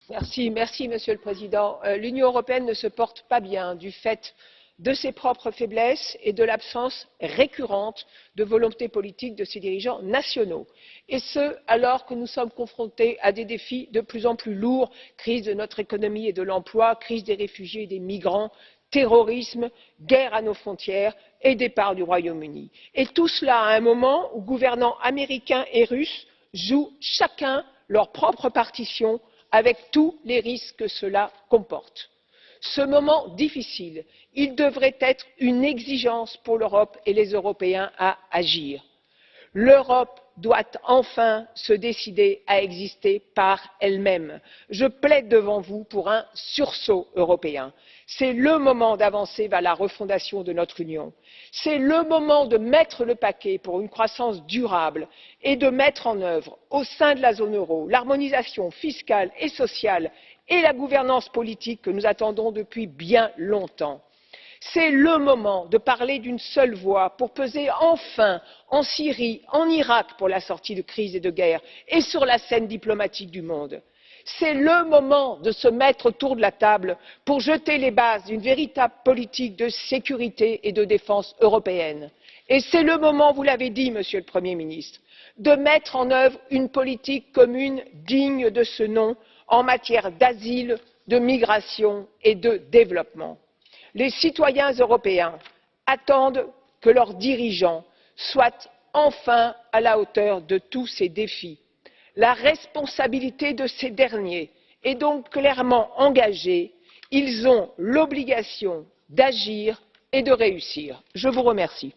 Monsieur le Président. L'Union européenne ne se porte pas bien du fait de ses propres faiblesses et de l'absence récurrente de volonté politique de ses dirigeants nationaux, et ce, alors que nous sommes confrontés à des défis de plus en plus lourds: crise de notre économie et de l'emploi, crise des réfugiés et des migrants, terrorisme, guerre à nos frontières et départ du Royaume-Uni. Et tout cela à un moment où gouvernants américains et russes jouent chacun leur propre partition, avec tous les risques que cela comporte. Ce moment difficile, il devrait être une exigence pour l'Europe et les Européens à agir. L'Europe doit enfin se décider à exister par elle-même. Je plaide devant vous pour un sursaut européen. C'est le moment d'avancer vers la refondation de notre Union. C'est le moment de mettre le paquet pour une croissance durable et de mettre en œuvre, au sein de la zone euro, l'harmonisation fiscale et sociale et la gouvernance politique que nous attendons depuis bien longtemps. C'est le moment de parler d'une seule voix pour peser enfin en Syrie, en Irak pour la sortie de crise et de guerre, et sur la scène diplomatique du monde. C'est le moment de se mettre autour de la table pour jeter les bases d'une véritable politique de sécurité et de défense européenne. Et c'est le moment, vous l'avez dit, Monsieur le Premier ministre, de mettre en œuvre une politique commune digne de ce nom en matière d'asile, de migration et de développement. Les citoyens européens attendent que leurs dirigeants soient enfin à la hauteur de tous ces défis. La responsabilité de ces derniers est donc clairement engagée. Ils ont l'obligation d'agir et de réussir. Je vous remercie.